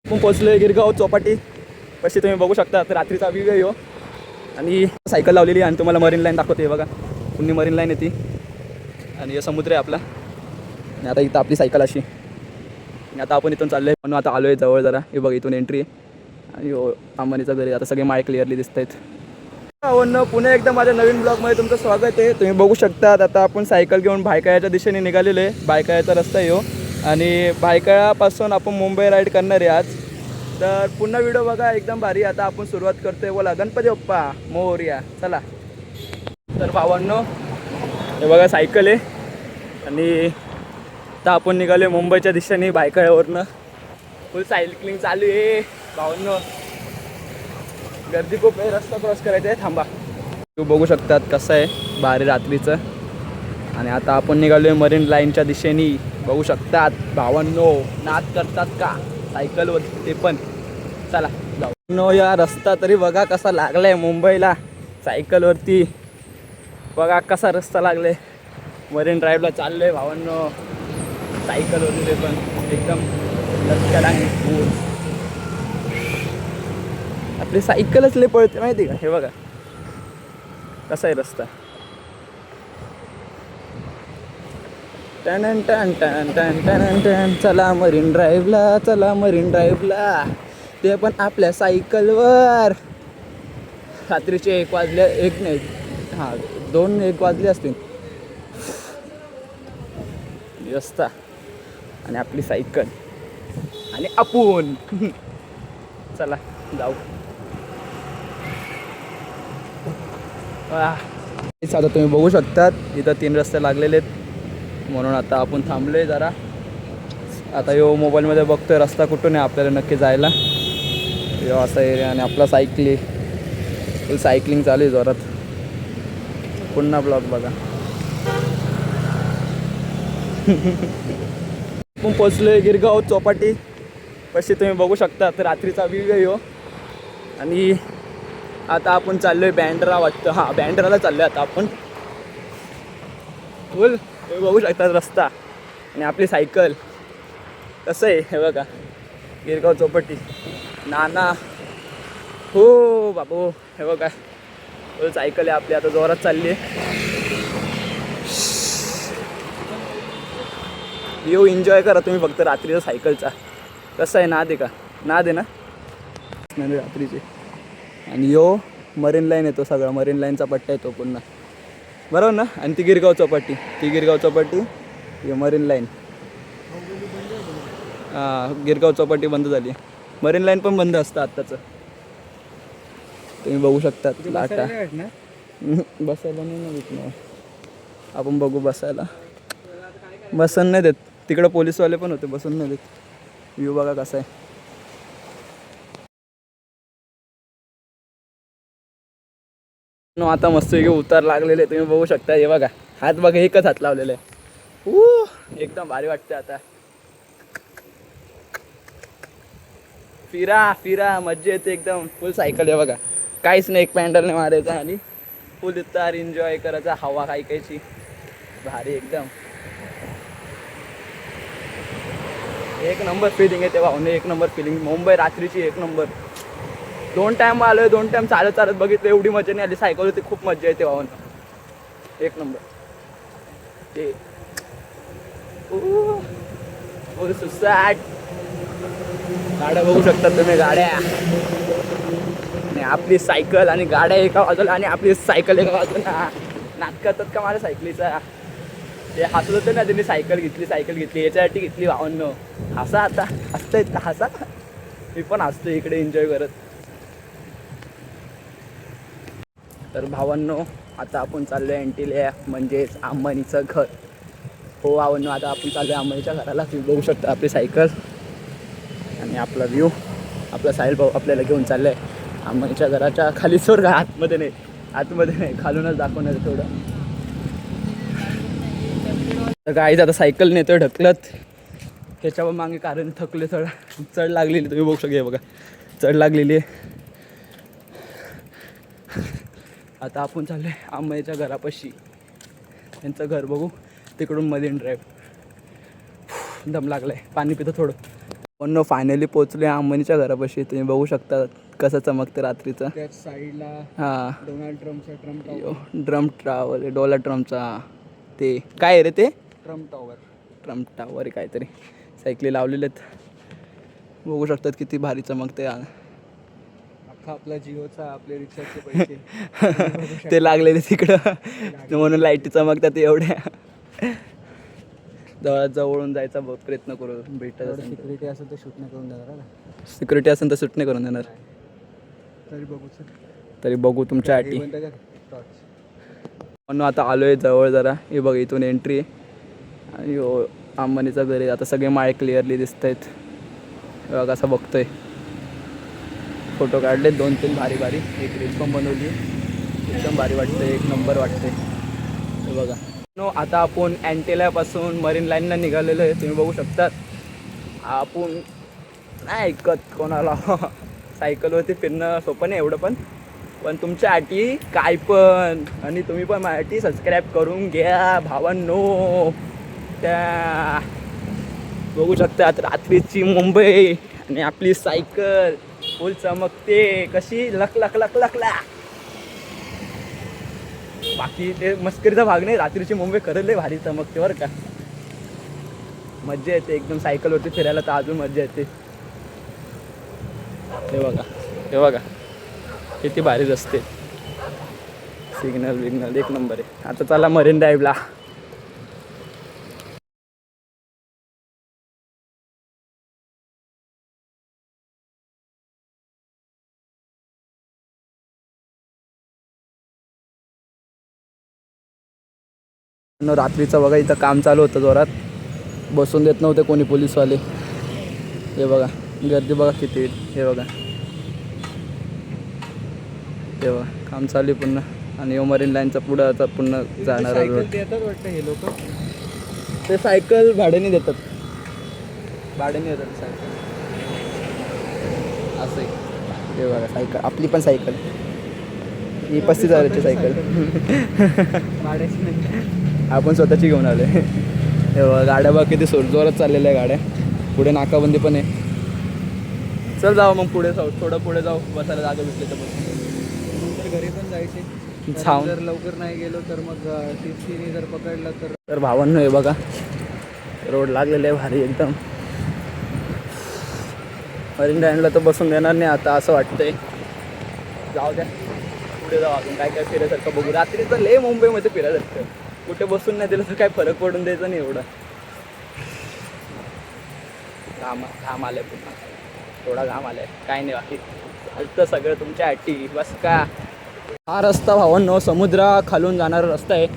आपण पोचलोय गिरगाव चौपाटी पशी. तुम्ही बघू शकता रात्रीचा व्ह्यू आहे हो. आणि सायकल लावलेली आणि तुम्हाला मरीन लाईन दाखवते बघा. पुणे मरीन लाईन येते आणि हे समुद्र आहे आपला. आणि आता इथं आपली सायकल अशी. आणि आता आपण इथून चाललो आहे म्हणून आता आलो आहे जवळ जरा. हे बघा इथून एंट्री आहे आणि हो अंबानीचा घरी. आता सगळे माळे क्लिअरली दिसत आहेत. पुणे एकदा माझ्या नवीन ब्लॉगमध्ये तुमचं स्वागत आहे. तुम्ही बघू शकता आता आपण सायकल घेऊन भायखळ्याच्या दिशेने निघालेलो आहे. भायखळ्याचा रस्ता आहे हो. आणि भायखळ्यापासून आपण मुंबई राईड करणार आहे आज. तर पुन्हा व्हिडिओ बघा एकदम भारी. आता आपण सुरुवात करतोय. बोला गणपती बाप्पा मोरया. चला तर भावांनो हे बघा सायकल आहे. आणि आता आपण निघाले मुंबईच्या दिशेने भायखळ्यावरनं. फुल सायकलिंग चालू आहे भावांनो. गर्दी खूप आहे. रस्ता क्रॉस करायचा आहे. थांबा. तुम्ही बघू शकतात कसं आहे भारी रात्रीचं. आणि आता आपण निघालो आहे मरीन लाईनच्या दिशेने. बघू शकतात भावांनो नाद करतात का सायकलवर ते पण. चला जाऊ. नो या रस्ता तरी बघा कसा लागलाय मुंबईला सायकलवरती. बघा कसा रस्ता लागलाय. मरीन ड्राईव्हला चाललोय भावांनो सायकलवरती ते पण एकदम लटकन. आपली सायकलच लय पळते माहिती का. हे बघा कसा आहे रस्ता. टन टन टन टन टन टन. चला मरीन ड्राईव्हला चला मरीन ड्राईव्हला ते पण आपल्या सायकलवर. रात्रीचे 1 वाजले. 1 नाही 2-1 वाजले असतील. रस्ता आणि आपली सायकल आणि आपण. चला जाऊ. आता तुम्ही बघू शकतात इथं 3 रस्ते लागलेले आहेत म्हणून आता आपण थांबलोय जरा. आता यो मोबाईलमध्ये बघतोय रस्ता कुठून आहे आपल्याला नक्की जायला. यो असा एरिया आणि आपला सायकलिंग चालू आहे जोरात. पुन्हा ब्लॉग बघा. आपण पोचलोय गिरगाव चौपाटी पशी. तुम्ही बघू शकता रात्रीचा व्ह्यू आहे हो. आणि आता आपण चाललोय बँड्रा वाटतं. हां बँड्राला चाललोय आता आपण. फुल तुम्ही बघू शकता रस्ता आणि आपली सायकल कसं आहे हे बघा. गिरगाव चौपाटी नाना हो बाबू. हे बघा फुल सायकल आहे आपली. आता जोरात चालली आहे. येऊ एन्जॉय करा तुम्ही फक्त रात्रीचा सायकलचा. कसं आहे नाद आहे का. नाद आहे ना रात्रीचे. आणि यो मरीन लाईन येतो सगळा. मरीन लाईनचा पट्टा येतो पुन्हा बरोबर ना. आणि ती गिरगाव चौपाटी. ही मरीन लाईन. गिरगाव चौपाटी बंद झाली. मरीन लाईन पण बंद असतं आत्ताचं. तुम्ही बघू शकता लाटा. बसायला नाही ना भेटणार. आपण बघू बसायला. बसन नाही देत. तिकडं पोलीसवाले पण होते बसून नाही देत. व्ह्यू बघा कसा आहे. आता मस्त उतार लागलेले तुम्ही बघू शकता. हे बघा हात बघा एकच हात लावलेला आहे. एकदम भारी वाटते. आता फिरा मज्जा येते एकदम. फुल सायकल आहे बघा. काहीच नाही. एक पॅन्डलने मारायचा आणि फुल उतार एन्जॉय करायचा. हवा खायची भारी एकदम. एक नंबर फिलिंग आहे तेव्हा. एक नंबर फिलिंग. मुंबई रात्रीची 1 नंबर. 2 टाइम आलोय. 2 टाइम चालत बघितलं. एवढी मजा नाही आली. सायकल होती खूप मजा येते वाहून. 1 नंबर. ते सुसाट गाड्या बघू शकता तुम्ही. गाड्या आणि आपली सायकल आणि गाड्या एका बाजूला आणि आपली सायकल एका बाजूला. नाटक करतात का माझ्या सायकलीचा. ते हसत होते ना त्यांनी. सायकल घेतली याच्यासाठी घेतली भावांनो. हसा आता हसतायत का हसा. मी पण हसतो इकडे एन्जॉय करत. तर भावांनो आता आपण चाललोय अँटिलिया म्हणजेच अंबानीचं घर. हो भावांनो आता आपण चाललोय अंबानीच्या घराला. तुम्ही बघू शकता आपली सायकल आणि आपला व्ह्यू. आपला साहिल भाऊ आपल्याला घेऊन चाललाय अंबानीच्या घराच्या खाली. सोर का आतमध्ये नाही खालूनच दाखवणार थोडं. तर गाईज आता सायकल नेतोय ढकलत. त्याच्यावर मागे कारण थकले. चढ लागलेली तुम्ही बघू शकता. बघा चढ लागलेली आहे. आता आपण चाललोय अंबानीच्या घरापाशी. त्यांचं घर बघू. तिकडून मरीन ड्राईव्ह. दम लागलाय. पाणी पितो थोडं. पण फायनली पोहोचलो अंबानीच्या घरापाशी. तुम्ही बघू शकता कसं चमकतं रात्रीचं. त्या साईडला हां डोनाल्ड ट्रम्पचा Trump tower. Trump tower, Donald ट्रम्पचा ते काय आहे रे ते, ट्रम्प टॉवर. ट्रम्प टावर आहे काहीतरी. सायकली लावलेले आहेत, बघू शकतात किती भारी चमकते. अख्खा आपला जिओचा आपले रिचार्जचे पैसे ते लागलेले तिकडं म्हणून लाईटी चमकतात एवढ्या. जवळून जायचा प्रयत्न करू, भेटत सिक्युरिटी असेल तर शूट नाही करून देणार. सिक्युरिटी असेल तर शूट नाही करून देणार. तरी बघू तुमच्या आटी. म्हणून आता आलोय जवळ जरा. हे बघ इथून एंट्री आहे आणि अंबानीचं घर आहे. आता सगळे माळे क्लिअरली दिसत आहेत. बघा असं बघतोय. फोटो काढले 2-3 भारी भारी. एक रील्स पण बनवली, एकदम भारी वाटते, एक नंबर वाटते. हे बघा आता आपण अँटेल्यापासून मरीन लाईनला निघालेलो आहे. तुम्ही बघू शकतात. आपण नाही ऐकत कोणाला. सायकलवरती फिरणं सोपं नाही एवढं, पण तुमच्या आटी काय पण. आणि तुम्ही पण माझ्यासाठी सबस्क्राईब करून घ्या भावांनो. त्या बघू शकतात रात्रीची मुंबई आणि आपली सायकल फुल चमकते कशी, लक लक लक लक ला. बाकी ते मस्करीचा भाग नाही, रात्रीची मुंबई खरंच लय भारी चमकते बरं का. मज्जा येते एकदम सायकलवरती फिरायला, तर अजून मज्जा येते. हे बघा, हे बघा किती भारी रस्ते, सिग्नल विग्नल एक नंबर आहे. आता चला मरीन ड्राईव्हला. रात्रीचं बघा इथं काम चालू होतं जोरात, बसून देत नव्हते कोणी पोलीसवाले. हे बघा गर्दी बघा किती. हे बघा, हे बघा काम चालू आहे पुन्हा. आणि मरीन लाईनचा पुढं आता पुन्हा जाणार देतात वाटतं हे लोक. ते सायकल भाड्याने देतात, भाड्याने देतात सायकल असं आहे. हे बघा सायकल, आपली पण सायकल ही 35,000ची सायकल. भाड्याची नाही, आपण स्वतःची घेऊन आलो. हे बघा गाड्या बघा किती जोरात चाललेल्या आहे गाड्या. पुढे नाकाबंदी पण आहे. चल जाऊ मग पुढे जाऊ, थोडं पुढे जाऊ, बसायला जागा भेटली तर बस. नंतर घरी पण जायचे. जर लवकर नाही गेलो तर मग टीसीने जर पकडलं तर भावांनो हे बघा रोड लागलेले आहे भारी एकदम. मरीन ड्राईव्हला तर बसून देणार नाही आता असं वाटतंय. जाऊ द्या पुढे जाऊ, अजून काय काय फिरायसारखं बघू. रात्री तर लय मुंबईमध्ये फिरायसारखं, कुठे बसून नाही दिलं तर काय फरक पडून द्यायचा नाही एवढा. घाम आलाय पुन्हा, थोडा घाम आलाय, काय नाही बाकी चालतं सगळं तुमच्या आटी बस का. हा रस्ता भावांनो समुद्रा खालून जाणारा रस्ता आहे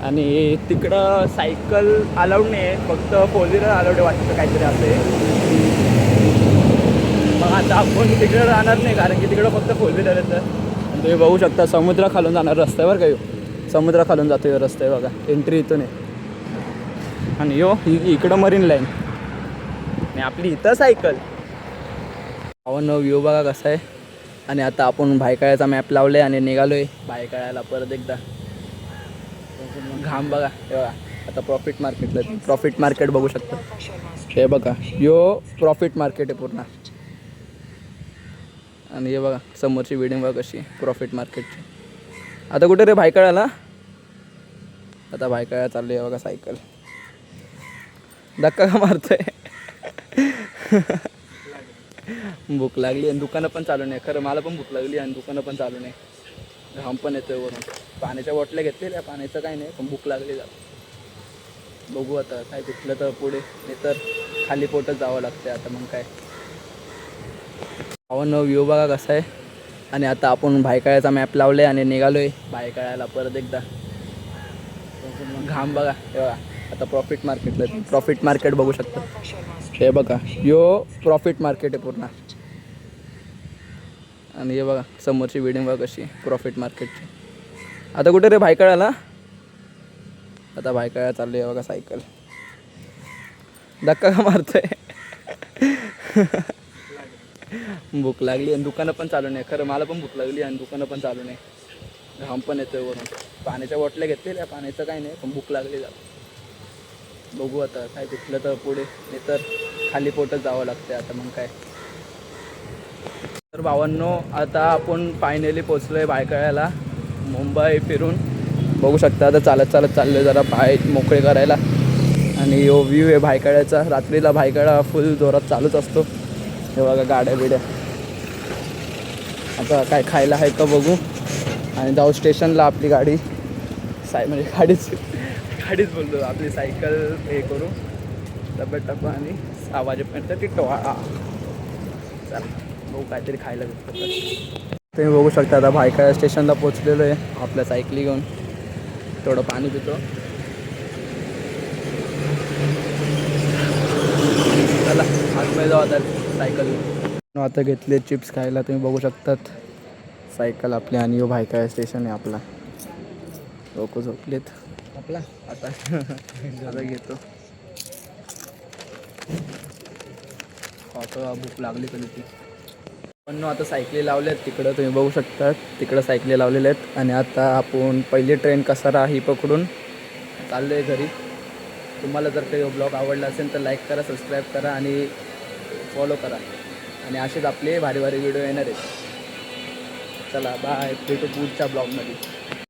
आणि तिकडं सायकल अलाउड नाही आहे, फक्त फोर व्हीलर अलाउड आहे वाटतं काहीतरी असं आहे. मग आता आपण तिकडं राहणार नाही कारण की तिकडं फक्त फोर व्हीलर येतं. तुम्ही बघू शकता समुद्रा खालून जाणारा रस्ता आहे बरं का. समुद्रा खालून जातो आहे रस्ता आहे बघा, एंट्री इथून आहे. आणि इकडं मरीन लाईन आणि आपली इथं सायकल. भावांनो व्ह्यू बघा कसा आहे. आणि आता आपण भायखळ्याचा मॅप लावले आणि निघालो आहे भायखळ्याला परत एकदा. घाम बघा, हे बघा आता प्रॉफिट मार्केटला, प्रॉफिट मार्केट बघू शकता. हे बघा प्रॉफिट मार्केट आहे पूर्ण. आणि हे बघा समोरची बिल्डिंग बघा कशी प्रॉफिट मार्केटची. आता कुठे रे भायखळ्याला, आता भायखळ्याला चालली आहे बघा सायकल. धक्का का मारतोय. भूक लागली आणि दुकानं पण चालू नाही. खरं मला पण भूक लागली आणि दुकानं पण चालू नाही. घाम पण येतोय वरून. पाण्याच्या बॉटल्या घेतलेल्या, पाण्याचं काही नाही पण भूक लागली जात. बघू आता काय भेटलं तर पुढे, नाही तर खाली पोटच जावं लागते आता मग काय. व्ह्यू बघा कसा आहे. आणि आता आपण भायखळ्याचा मॅप लावले आणि निघालो आहे भायखळ्याला परत एकदा. घाम बघा, हे बघा आता प्रॉफिट मार्केटला, प्रॉफिट मार्केट बघू शकता. हे बघा प्रॉफिट मार्केट आहे पूर्ण. आणि हे बघा समोरची बिल्डिंग बघा कशी प्रॉफिट मार्केटची. आता कुठे रे भायखळ्याला, आता भायखळ्याला चालली आहे बघा सायकल. धक्का का मारतोय. भूक लागली आणि दुकानं पण चालू नाही. खरं मला पण भूक लागली आणि दुकानं पण चालू नाही. घाम पण येतोय वरून. पाण्याच्या बॉटल्या घेतलेल्या, पाण्याचं काही नाही पण भूक लागली जात. बघू आता काय भेटलं तर पुढे, नाही तर खाली पोटच जावं लागतं आता मग काय. तर भावांनो आता आपण फायनली पोचलो आहे भायखळ्याला. मुंबई फिरून बघू शकता. आता चालत चालत चाललो आहे जरा पाय मोकळे करायला. आणि यो व्ह्यू आहे भायखळ्याचा. रात्रीला भायखळा फुल जोरात चालूच असतो. हे बघा गाड्या बिड्या. आता काय खायला आहे का बघू आणि जाऊ स्टेशनला. आपली गाडी म्हणजे गाडीच बोलतो, आपली सायकल हे करू, डब्यात टाकू आणि 6 वाजेपर्यंत टिकवा. चला बघू काहीतरी खायला भेटतं. तुम्ही बघू शकता आता भायखळा स्टेशनला पोचलेलो आहे आपल्या सायकली घेऊन. थोडं पाणी पितो. चला आतमध्ये जाऊ आता सायकल. आता घेतले चिप्स खायला. तुम्ही बघू शकतात सायकल आपली आणि यो भायखळा स्टेशन आहे आपला. लोक झोपलेत आपला आता. आता घेतो. आता भूक लागली कधी ती पण आता सायकली लावल्यात तिकडं. तुम्ही बघू शकता तिकडं सायकली लावलेल्या आहेत. आणि आता आपण पहिली ट्रेन कसारा ही पकडून चाललो आहे घरी. तुम्हाला जर काही ब्लॉग आवडला असेल तर लाईक करा, सबस्क्राईब करा आणि फॉलो करा. आणि असेच आपले भारी भारी व्हिडिओ येणार आहेत. चला बाय, भेटू पुढच्या ब्लॉगमध्ये.